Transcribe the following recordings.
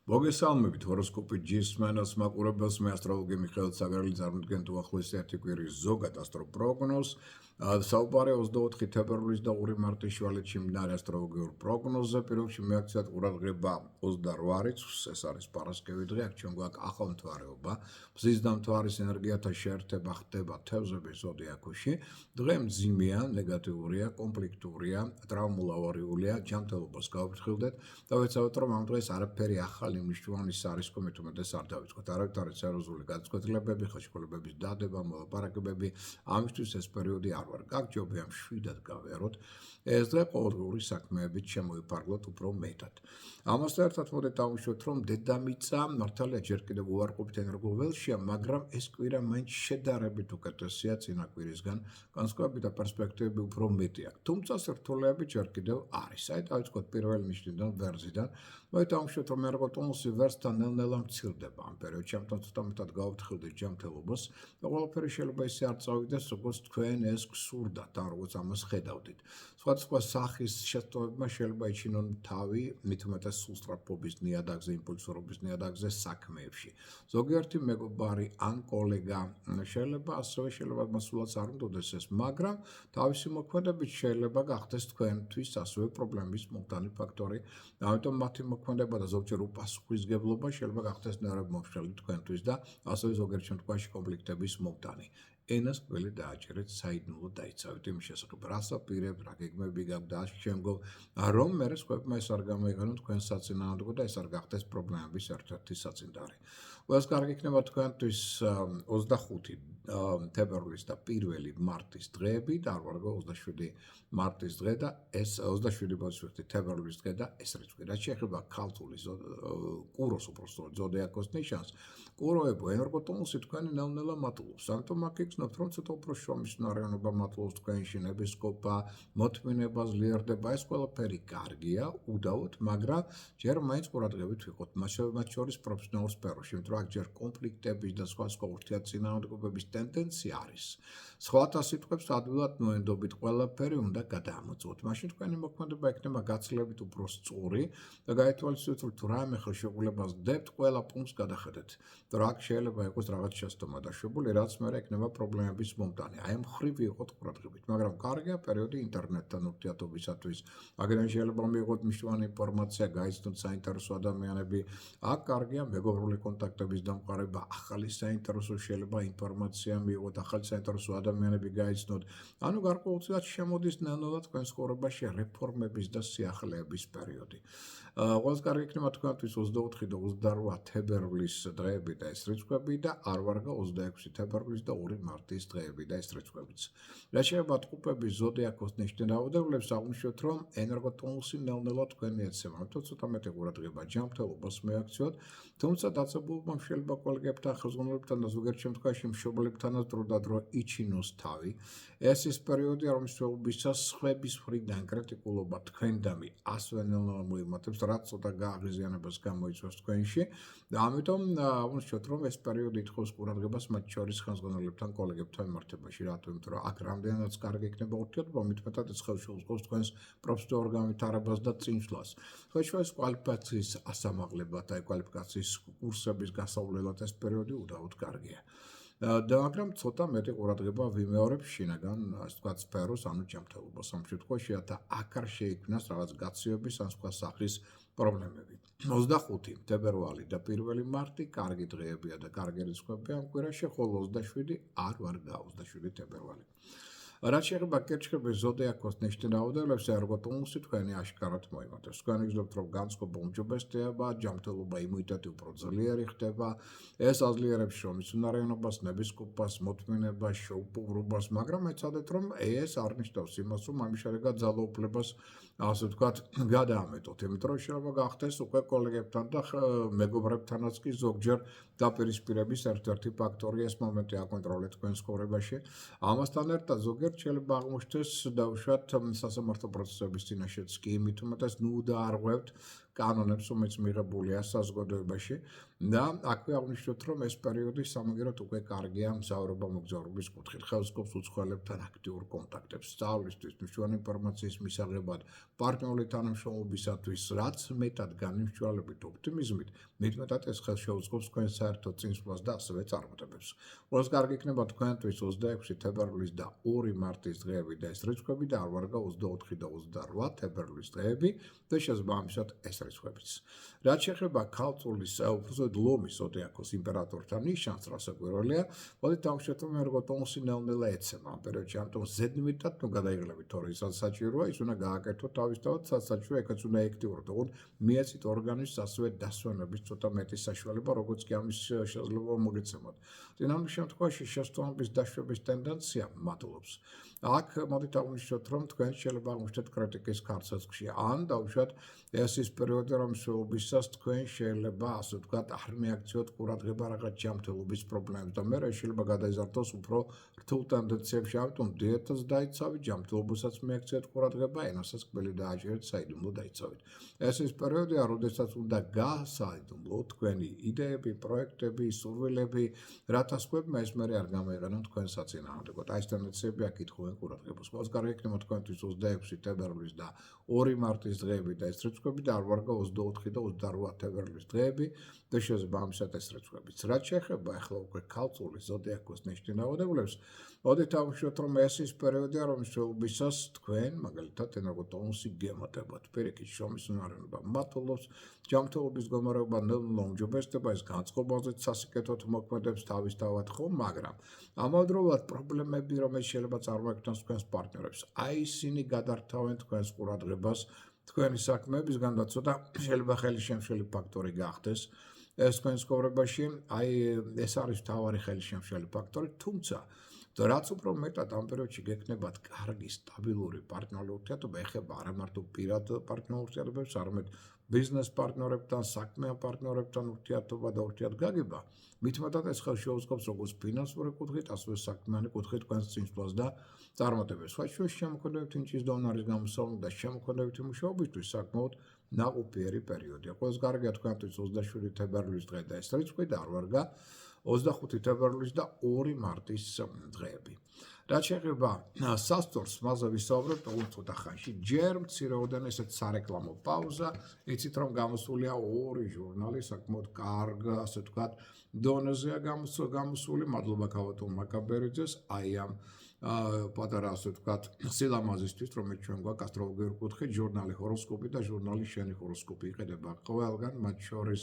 მოგესალმებით ჰოროსკოპი ჯისმენას მაყურებელს მე ასტროლოგი მიხეილ საგარელი წარმოგიდგენთ უახლოესი 1 კვირის ზოგად ასტროპროგნოზს საუბარია 24 თებერვლის და 2 მარტის შუალედში მდინარე ასტროლოგიურ პროგნოზზე პირველში მიაქციათ ყურადღება 28 რიცხვს ეს არის პარასკევი დღე აქ ჩვენ გვაქვს ახალ მთვარეობა მზის და მთვარის ენერგიათა შეერთება ხდება თევზების ზოდიაქოში დღე მძიმეა ნეგატიურია კონფლიქტურია ტრავმულოვარიულია ჯანმრთელობას გავფრთხილდეთ და ვეცადოთ რომ ამ დღეს არაფერი ახალი მნიშვნელოვანი სარისკო მეტუმეტეს არ დავიწყოთ. არავითარი სერიოზული გადაწყვეტილებები, ხელშეკრულებების დადება, მოლაპარაკებები, ამისთვის ეს პერიოდი არ ვარ. გაგჯობია მშვიდად გავიაროთ. ეს დღე ყოველდღიური საქმეებით შემოიფარგლოთ უფრო მეტად. ამასთან ერთად მოდით დავუშვათ, რომ დედამიწა მართალია ჯერ კიდევ უარყოფით ენერგოველშია, მაგრამ ეს კვირა მაინც შედარებით უკეთესია წინა კვირისგან, განსხვავებით და პერსპექტივები უფრო მეტი აქვს. თუმცა სირთულეები ჯერ კიდევ არის. აი დავიწყოთ პირველი ნიშნიდან ვერძიდან. მოდით დავუშვათ, რომ ტონუსი ვერსთან ნელ-ნელა მცირდება ამ პერიოდში, ამიტომ ცოტა მეტად გავფრთხილდეთ ჯანმრთელობას და ყველაფერი შეიძლება ისე არ წავიდეს, როგორც თქვენ ეს გსურდათ, ან როგორც ამას ხედავდით. სხვადასხვა სახის შეცდომებმა შეიძლება იჩინონ თავი მით უმეტეს სულსწრაფობის ნიადაგზე, იმპულსურობის ნიადაგზე საქმეებში. ზოგიერთი მეგობარი ან კოლეგა შეიძლება მასულაც არ უნდოდეს ეს, მაგრამ თავისი მოქმედებით შეიძლება გახდეს თქვენთვის ასევე პრობლემის მომტანი ფაქტორი. ამიტომ მათი მოქმედება და ზოგჯერ პასუხისმგებლობა შეიძლება გახდეს ნერვმომშრალი თქვენთვის და ასევე ზოგიერთ შემთხვევაში კონფლიქტების მომტანი. ენას ყველი დააჭერეთ, საიდუმლო დაიცავით იმის შესახებ, რას აპირებთ, რა გეგმები გაქვთ და შემდგომ, რომ მერე სხვებმა ეს არ გამოიგონონ თქვენ საწინააღმდეგო და ეს არ გახდეს პრობლემების ერთ-ერთი საწინდარი. ყველას კარგი იქნება თქვენთვის 25 თებერვლის და 1 მარტის დღეები და არ ვარ 27 მარტის დღე და ეს 27 თებერვლის დღე და ეს რიცხვი. რაც შეეხება ქალწულის კუროს უბრალოდ ზოდიაქოს ნიშანს, კუროებო ენერგოტონუსი თქვენი ნელ-ნელა მატულობს. ამიტომ აქ იგრძნობთ, რომ ცოტა უფრო შრომის ნარევნება მატულობს თქვენში, ნებისყოფა, მოთმინება, ძლიერდება, ეს ყველაფერი კარგია, უდავოდ, მაგრამ ჯერ მაინც ყურადღებით ვიყოთ, მათ შორის პროფესიონალურ სფეროში, იმიტომ რომ აქ ჯერ კონფლიქტების და სხვა ურთიერთწინააღმდეგობების ტენდენცია არის. სხვათა სიტყვებს ადვილად ნოენდობით ყველაფერი უნდა გადაამოწმოთ. მაშინ თქვენი მოქმედება იქნება გაცილებით უფრო სწორი და გაითვალისწინოთ, რომ თუ რაიმე ხელშეკრულებას გდებთ, ყველა პუნქტს გადახედეთ. და აქ შეიძლება იყოს რაღაც შეცდომა დაშვებული, რაც მერე იქნება პრობლემების მომტანი. აი ამ მხრივ ვიყოთ ყურადღებით, მაგრამ კარგია პერიოდი ინტერნეტთან ურთიერთობისათვის. აქედან შეიძლება მიიღოთ მნიშვნელოვანი ინფორმაცია, გაიცნოთ საინტერესო ადამიანები. აქ კარგია მეგობრული კონტაქტების დამყარება, ახალი საინტერესო შეიძლება ინფორმაცია მიიღოთ, ახალი საინტერესო ადამიანები გაიცნოთ. ანუ გარკვეულწილად შემოდის ნელ-ნელა თქვენს ცხოვრებაში რეფორმების და სიახლეების პერიოდი. ყველას კარგი იქნება თქვენთვის 24 და 28 თებერვლის დღეები და ეს რიცხვები და არ ვარგა 26 თებერვლის და 2 მარტის დღეები და ეს რიცხვებიც. რაც შეეხება ტყუპების ზოდიაქოს ნიშნულ რაოდენობას, აღვნიშნოთ, რომ ენერგოტონუსი ნელ-ნელა თქვენი ეცემა, ამიტომ ცოტა მეტი ყურადღება ჯანმრთელობას მიაქციოთ, თუმცა დაწესებულებამ შეიძლება კოლეგებთან, ხელმძღვანელებთან და ზოგიერთ შემთხვევაში მშობლებთანაც დრო-და-დრო იჩინოს თავი. ეს ის პერიოდია, რომლის მსვლელობისას სხვების მხრიდან კრიტიკულობა თქვენდამი ასევე ნელ-ნელა მოიმატებს, რაც ცოტა გააღიზიანებას გამოიწვევს თქვენში და ამიტომ აღვნიშნოთ, რომ ეს პერიოდი ითხოვს ყურადღებას მათ შორის ხელმძღვანელებთან, კოლეგებთან მიმართებაში, რატომ? იმიტომ რომ აქ რამდენადაც კარგი იქნება ურთიერთობა, მით უმეტად ეს ხელშეუწყობს თქვენს პროფესიულ განვითარებას და წინსვლას. ხელშეუწყობს კვალიფიკაციის ასამაღლებად, აი კვალიფიკაციის კურსების გასავლელად ეს პერიოდი უდავოდ კარგია. მაგრამ ცოტა მეტი ყურადღება ვიმეორებ შინაგან, ასე ვთქვათ, სფეროს, ანუ ჯანმრთელობას. ამ შემთხვევაში აქ არ შეიქმნას რაღაც გაციების ან სხვა სახის პრობლემები. 25 თებერვალი და 1 მარტი კარგი დღეებია და კარგი რიცხვებია ამ კვირაში, ხოლო 27 არ ვარ 27 თებერვალი. რაც შეეხება კერჩხების ზოდიაქოს ნიშნულ რაოდენობას, ენერგოტონუსი თქვენი აშკარად მოიმატებს. თქვენ იგრძნობთ, რომ განწყობა უმჯობესდება, ჯანმრთელობა, იმუნიტეტი უფრო ძლიერი ხდება. ეს აძლიერებს შრომის უნარიანობას, ნებისყოფას, მოთმინებას, შეუპოვრობას, მაგრამ ეცადეთ, რომ ეს არ ნიშნავს იმას, რომ ამის შედეგად ძალაუფლებას, ასე ვთქვათ, გადაამეტოთ. იმიტომ რომ შეიძლება გახდეს უკვე კოლეგებთან და მეგობრებთანაც კი ზოგჯერ დაპირისპირების ერთ-ერთი ფაქტორი ეს მომენტი აკონტროლეთ თქვენს ცხოვრებაში. ამასთან ერთად ზოგიერთ შეიძლება აღმოჩნდეს დავუშვათ სასამართლო პროცესების წინაშეც კი, მით უმეტეს ნუ დაარღვევთ კანონებს, რომელიც მიღებულია საზოგადოებაში და აქვე აღნიშნოთ, რომ ეს პერიოდი სამაგიეროდ უკვე კარგია მგზავრობა მოგზაურობის კუთხით. ხელსკობს უცხოელებთან აქტიურ კონტაქტებს, სწავლისთვის, მნიშვნელოვანი ინფორმაციის მისაღებად, პარტნიორული თანამშრომლობისათვის, რაც მეტად განიმსჯვალებით ოპტიმიზმით, მეტად ეს ხელს შეუწყობს თქვენ საერთო წინსვლას და ასევე წარმატებებს. ყველას კარგი იქნება თქვენთვის 26 თებერვლის და 2 მარტის დღეები და ეს რიცხვები და არ ვარგა 24 და 28 თებერვლის დღეები და შესაბამისად ეს რიცხვებიც. რაც შეეხება ქალწულის უბრალოდ ლომის ზოდიაქოს იმპერატორთან ნიშანს, რასაკვირველია, მოდით დავუშვათ, რომ ერგო ტონსი ნელ-ნელა ეცემა ამ პერიოდში, ამიტომ ზედმეტად თუ გადაიღლებით, თორე ის საჭიროა, ის უნდა გააკეთოთ თავისთავად, საჭირო ეგაც უნდა ექტიუროთ, ოღონდ მიეცით ორგანიზმს ასევე დასვენების ცოტა მეტი საშუალება, როგორც კი ამის შესაძლებლობა მოგეცემოთ. წინამორბედი შემთხვევაში შესაბამის დაშვების ტენდენცია მატულობს. აქ მოდით აღნიშნოთ, რომ თქვენ შეიძლება აღმოჩნდეთ კრიტიკის ქარცეცხლში, ან დავუშვათ, ეს ის პერიოდი, რომ მსვლელობისას თქვენ შეიძლება, ასე ვთქვათ, არ მიაქციოთ ყურადღება რაღაც ჯანმრთელობის პრობლემებს და მე შეიძლება გადაიზარდოს უფრო რთულ ტენდენციებში, ამიტომ დიეტას დაიცავით, ჯანმრთელობასაც მიაქციეთ ყურადღება, ენასაც კბილი დააჭერეთ, საიდუმლო დაიცავით. ეს ის პერიოდია, როდესაც უნდა გასაიდუმლოთ თქვენი იდეები, პროექტები, სურვილები, რათა სხვებმა ეს მერე არ გამოიყენონ თქვენ საწინააღმდეგოდ. აი ეს ტენდენციები აქ ითხოვენ ყურადღებას. ყველას კარგი იქნება თქვენთვის 26 თებერვლის და 2 მარტის დღეები და ეს რიცხვები და არ ვარგა 24 და 28 თებერვლის დღეები და შესაბამისად ეს რიცხვებიც. რაც შეეხება ახლა უკვე ქალწულის ზოდიაქოს ნიშნავადებლებს, მოდით დავუშვათ, რომ ეს ის პერიოდია, რომ მსვლელობისას თქვენ, მაგალითად, ენერგოტონუსი გემატებათ, პირიქით შრომის უნარიანობა მატულობს, ჯანმრთელობის გამარჯვება ნელ-ნელა უმჯობესდება, ეს განწყობაზეც სასიკეთოდ მოქმედებს თავისთავად, ხო, მაგრამ ამავდროულად პრობლემები, რომელიც შეიძლება წარმოექმნას თქვენს პარტნიორებს, აი ისინი გადართავენ თქვენს ყურადღებას თქვენი საქმეებისგან და ცოტა შეიძლება ხელისშემშელი ფაქტორი გახდეს ეს თქვენს ცხოვრებაში, აი ეს არის მთავარი ხელისშემშელი ფაქტორი, თუმცა რაც უფრო მეტად ამ პერიოდში გექნებათ კარგი, სტაბილური პარტნიორული ურთიერთობა, ეხება არა მარტო პირად პარტნიორულ ურთიერთობებს, არამედ ბიზნეს პარტნიორებთან, საქმიან პარტნიორებთან ურთიერთობა და ურთიერთგაგება, მით უმეტად ეს ხელს შეუწყობს როგორც ფინანსური კუთხით, ასევე საქმიანი კუთხით თქვენს წინსვლას და წარმატებებს. სხვადასხვა შემოქმედებითი ნიჭის დონარის გამოსავლით და შემოქმედებითი მუშაობისთვის საკმაოდ ნაყოფიერი პერიოდია. ყველას კარგია თქვენთვის 27 თებერვლის დღე და ეს რიცხვი და არ ვარგა 25 თებერვლის და 2 მარტის დღეები. რაც შეეხება სასწორს, მასზე ვისაუბრებთ უცოტა ხანში. ჯერ მცირეოდენ ესეთ სარეკლამო პაუზა, იცით რომ გამოსულია 2 ჟურნალი, საკმაოდ კარგ, ასე ვთქვათ, დონეზეა გამოსული, მადლობა ქავატონ მაკაბერიძეს, აი ამ პატარა, ასე ვთქვათ, სილამაზისთვის, რომელიც ჩვენ გვაქვს ასტროლოგიურ კუთხით, ჟურნალი ჰოროსკოპი და ჟურნალი შენი ჰოროსკოპი იყიდება ყველგან, მათ შორის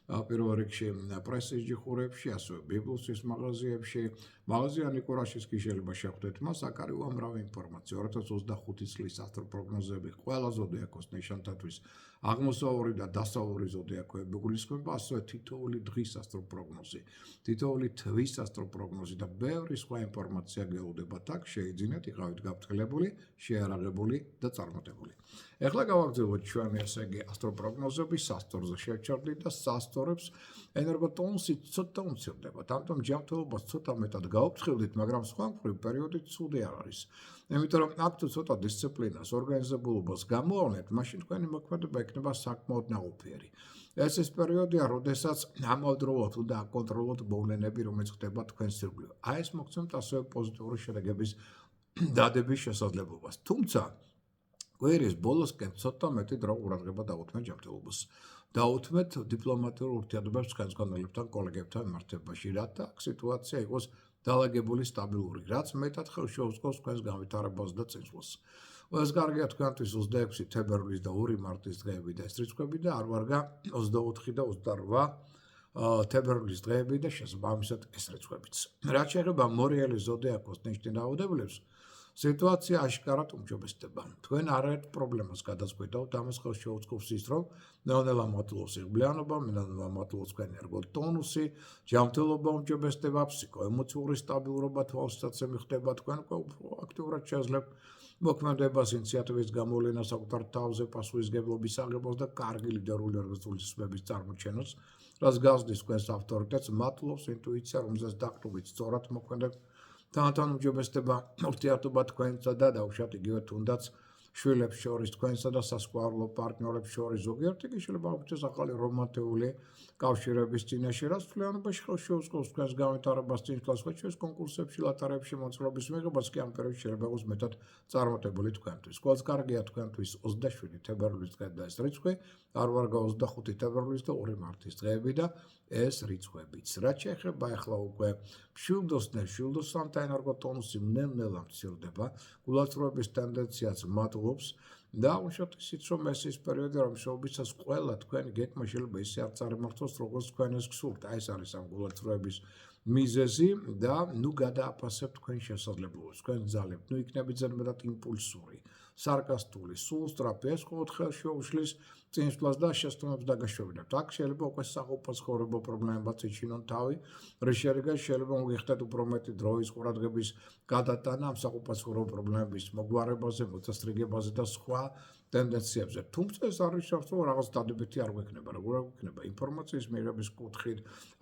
პირველ რიგში პრესის ჯიხურებში, ასევე ბიბლუსის მაღაზიებში. მაღაზია ნიკორაშის კი შეიძლება შეხვდეთ მას, აქ არის უამრავი ინფორმაცია. 2025 წლის ასტროპროგნოზები ყველა ზოდიაქოს ნიშანთათვის აღმოსავლური და დასავლური ზოდიაქოები გულისხმობა, ასევე თითოეული დღის ასტროპროგნოზი, თითოეული თვის ასტროპროგნოზი და ბევრი სხვა ინფორმაცია გელოდებათ აქ, შეიძინეთ, იყავით გაფრთხილებული, შეარაღებული და წარმატებული. ეხლა გავაგრძელოთ ჩვენი ესე იგი ასტროპროგნოზები, სასწორზე შევჩერდით და სასწორებს ენერგოტონუსი ცოტა უმცირდებათ. ამიტომ ჯანმრთელობას ცოტა მეტად გაუფრთხილდით, მაგრამ სხვა მხრივ პერიოდი ცუდი არ არის. იმიტომ რომ აქ თუ ცოტა დისციპლინას, ორგანიზებულობას გამოავლენთ, მაშინ თქვენი მოქმედება იქნება საკმაოდ ნაყოფიერი. ეს ის პერიოდია, როდესაც ამავდროულად უნდა აკონტროლოთ მოვლენები, რომელიც ხდება თქვენს ირგვლივ. აი ეს მოგცემთ ასევე პოზიტიური შედეგების დადების შესაძლებლობას. თუმცა კვირის ბოლოსკენ ცოტა მეტი დრო ყურადღება დაუთმეთ ჯანმრთელობას. დაუთმეთ დიპლომატიურ ურთიერთობებს ხელმძღვანელებთან, კოლეგებთან მიმართებაში, რათა აქ სიტუაცია იყოს დალაგებული, სტაბილური, რაც მეტად ხელს შეუწყობს თქვენს განვითარებას და წინსვლას. ყველას კარგია თქვენთვის 26 თებერვლის და 2 მარტის დღეები და ეს რიცხვები და არ ვარგა 24 და 28 თებერვლის დღეები და შესაბამისად ეს რიცხვებიც. რაც შეეხება მორიელის ზოდიაქოს ნიშნავადებლებს, სიტუაცია აშკარად უმჯობესდება. თქვენ არაერთ პრობლემას გადაწყვეტავთ, ამას ხელს შეუწყობს ის, რომ ნელ-ნელა მატულობს იღბლიანობა, ნელ-ნელა მატულობს თქვენი ენერგოტონუსი, ჯანმრთელობა უმჯობესდება, ფსიქოემოციური სტაბილურობა თვალსაჩინო ხდება, თქვენ უფრო აქტიურად შეძლებთ მოქმედებას, ინიციატივის გამოვლენას, საკუთარ თავზე პასუხისმგებლობის აღებას და კარგი ლიდერული ორგანიზაციის წარმოჩენას, რაც გასდის თქვენს ავტორიტეტს, მატულობს ინტუიცია, რომელზეც დაყრდნობით სწორად მოქმედებთ. თანათან უმჯობესდება ურთიერთობა თქვენსა და დაუშვათ იგივე თუნდაც შვილებს შორის, თქვენსა და სასკვარლო პარტნიორებს შორის, ზოგიერთი კი შეიძლება აღმოჩნდეს ახალი რომანტიული კავშირების წინაშე, რაც მთლიანობაში ხელს შეუწყობს თქვენს განვითარებას წინ კლას, ხო ჩვენს კონკურსებში, ლატარებში მოწყობის მიღებას კი ამ პერიოდში შეიძლება იყოს მეტად წარმატებული თქვენთვის. ყველს კარგია თქვენთვის 27 თებერვლის დღე და ეს რიცხვი, არ ვარ 25 თებერვლის და 2 მარტის დღეები და ეს რიცხვებიც. რაც შეეხება ახლა უკვე მშვილდოსთან საენერგო ტონუსი ნელ-ნელა მცირდება, გულაცრუების ტენდენციაც მატლობს და უშოთ ისიც რომ ეს ის პერიოდი რომ შეობისას ყველა თქვენი გეგმა შეიძლება ისე არ წარმართოს როგორც თქვენ ეს გსურთ. აი ეს არის ამ გულაცრუების მიზეზი და ნუ გადააფასებთ თქვენ შესაძლებლობებს, თქვენ ძალებს, ნუ იქნებით ზედმეტად იმპულსური, სარკასტული, სულსწრაფი, ეს მხოლოდ ხელს შეუშლის წინსვლას და შესტომებს დაგაშვებინებთ. აქ შეიძლება უკვე საყოფაცხოვრებო პრობლემებიც იჩინონ თავი, რის შედეგად შეიძლება მოგიხდეთ უფრო მეტი დროის ყურადღების გადატანა ამ საყოფაცხოვრებო პრობლემების მოგვარებაზე, მოწესრიგებაზე და სხვა ტენდენციებზე. თუმცა ეს არ ნიშნავს, რომ რაღაც დადებითი არ გვექნება, როგორ არ გვექნება ინფორმაციის მიღების კუთხით,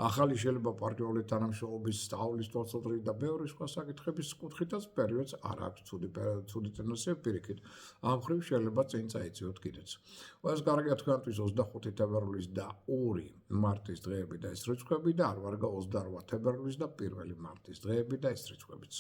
ახალი შეიძლება პარტიული თანამშრომლობის სწავლის თვალსაზრისით და ბევრი სხვა საკითხების კუთხითაც პერიოდს არ აქვს ცუდი ტენდენციები პირიქით. ამ მხრივ შეიძლება წინ წაიწიოთ კიდეც. ეს კარგია თქვენთვის 25 თებერვლის და 2 მარტის დღეები და ეს რიცხვები და არ ვარ 28 თებერვლის და 1 მარტის დღეები და ეს რიცხვებიც.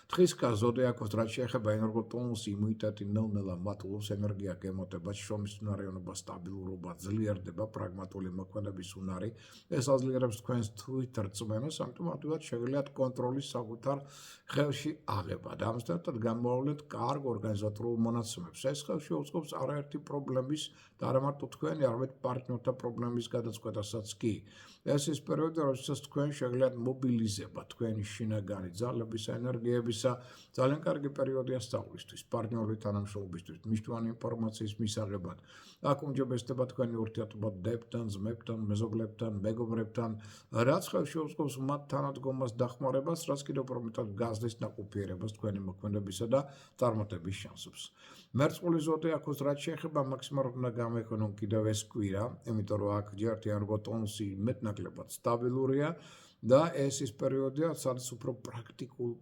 თხის ზოდიაქოს რაც შეეხება ენერგო ტონუსი, იმუნიტეტი ნელ-ნელა მატულობს, ენერგია გემოტება, შრომის უნარიანობა, სტაბილურობა, ძლიერდება, პრაგმატული მოქმედების უნარი. ეს აძლიერებს თქვენს თვით რწმენას, ამიტომ ადვილად შეგიძლიათ კონტროლის საკუთარ ხელში აღება და ამასთან ერთად გამოავლენთ კარგ ორგანიზატორულ მონაცემებს. ეს ხელს შეუწყობს არაერთი პრობლემის და არა მარტო თქვენი, არამედ პარტნიორთა პრობლემის გადაწყვეტასაც კი. ეს ის პერიოდი, როდესაც თქვენ შეგიძლიათ მობილიზება თქვენი შინაგანი ძალების, ენერგიებისა, ძალიან კარგი პერიოდია სწავლისთვის, პარტნიორული თანამშრომლობისთვის, მნიშვნელოვანი ინფორმაციის მისაღებად. აქ უმჯობესდება თქვენი ურთიერთობა დებთან, ძმებთან, მეზობლებთან, მეგობრებთან, რაც ხელს შეუწყობს მათ თანადგომას, დახმარებას, რაც კიდევ უფრო მეტად გაზრდის ნაყოფიერებას თქვენი მოქმედებისა და წარმატების შანსებს. მერწყული ზოდიაქოს რაც შეეხება მაქსიმალურად უნდა გამოიყენონ კიდევ ეს კვირა, იმიტომ რომ აქ ჯერ ენერგო ტონუსი მეტნაკლებად სტაბილურია და ეს ის პერიოდია, სადაც უფრო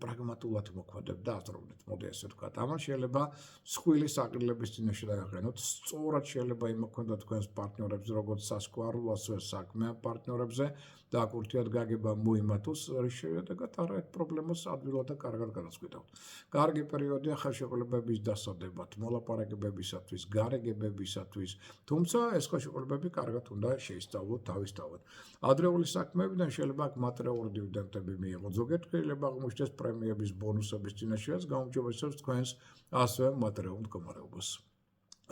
პრაგმატულად მოქმედებთ და აზროვნეთ, მოდი ესე ვთქვათ. ამან შეიძლება მსხვილი საყრელების წინაშე დააყენოთ, სწორად შეიძლება იმოქმედოთ თქვენს პარტნიორებზე, როგორც სასკვარლო, ასევე საქმიან პარტნიორებზე და აქ ურთიერთგაგება მოიმართოს, რის შედეგად არაერთ პრობლემას ადვილად და კარგად გადაწყვეტავთ. კარგი პერიოდია ხელშეკრულებების დასადებად, მოლაპარაკებებისათვის, გარეგებებისათვის, თუმცა ეს ხელშეკრულებები კარგად უნდა შეისწავლოთ თავისთავად. ადრეული საქმეებიდან შეიძლება აქ მატერიალური დივიდენდები მიიღოთ. ზოგიერთ შეიძლება აღმოჩნდეს პრემიების ბონუსების წინაშე, რაც გაუმჯობესებს თქვენს ასევე მატერიალურ მდგომარეობას.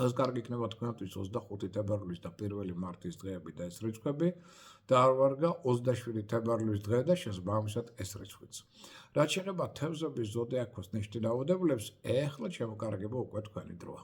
ეს კარგი იქნება თქვენთვის 25 თებერვლის და 1 მარტის დღეები და ეს რიცხვები და არ ვარ 27 თებერვლის დღე და შესაბამისად ეს რიცხვიც. რაც შეეხება თევზების ზოდიაქოს ნიშნავადებლებს, ეხლა შემოკარგება უკვე თქვენი დროა.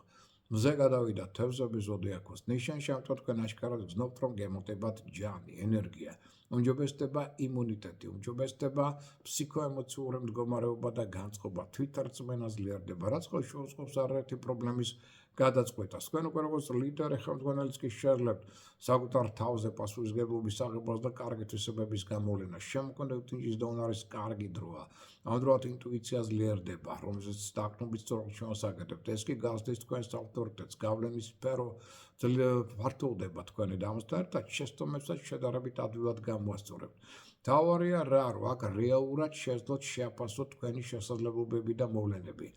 მზე გადავიდა თევზების ზოდიაქოს ნიშანში, ამიტომ თქვენ აშკარად გრძნობთ, რომ გემოტებათ ჯანი, ენერგია, უმჯობესდება იმუნიტეტი, უმჯობესდება ფსიქოემოციური მდგომარეობა და განწყობა, თვითარწმენა ძლიერდება, რაც ხელს შეუწყობს არაერთი პრობლემის გადაწყვეტას. თქვენ უკვე როგორც ლიდერი, ხელმძღვანელიც კი შეძლებთ საკუთარ თავზე პასუხისმგებლობის აღებას და კარგი თვისებების გამოვლენას. შემოქმედებით ინჯის და უნარის კარგი დროა. ამავდროულად ინტუიცია ძლიერდება, რომელზეც დაყრდნობით სწორად შემოსაკეთებთ. ეს კი გაზრდის თქვენს ავტორიტეტს, გავლენის სფერო ფართოვდება თქვენი და ამასთან ერთად შესტომებსაც შედარებით ადვილად გამოასწორებთ. თავარია რა, რომ აქ რეალურად შეძლოთ შეაფასოთ თქვენი შესაძლებლობები და მოვლენები.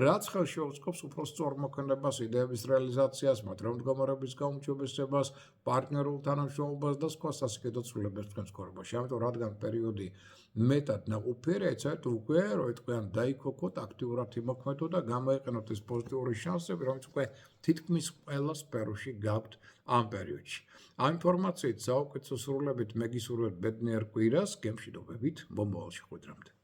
რაც ხელს შეუწყობს უფრო სწორ მოქმედებას, იდეების რეალიზაციას, მატერიალური მდგომარეობის გაუმჯობესებას, პარტნიორულ თანამშრომლობას და სხვა სასიკეთო ცვლილებებს თქვენს ცხოვრებაში. ამიტომ რადგან პერიოდი მეტად ნაყოფიერია, ეცადეთ უკვე რომ თქვენ დაიქოქოთ, აქტიურად იმოქმედოთ და გამოიყენოთ ეს პოზიტიური შანსები, რომელიც უკვე თითქმის ყველა სფეროში გაქვთ ამ პერიოდში. ამ ინფორმაციით საუკეთესო სრულებით მეგისურვებთ ბედნიერ კვირას, გემშვიდობებით, მომავალ შეხვედრამდე.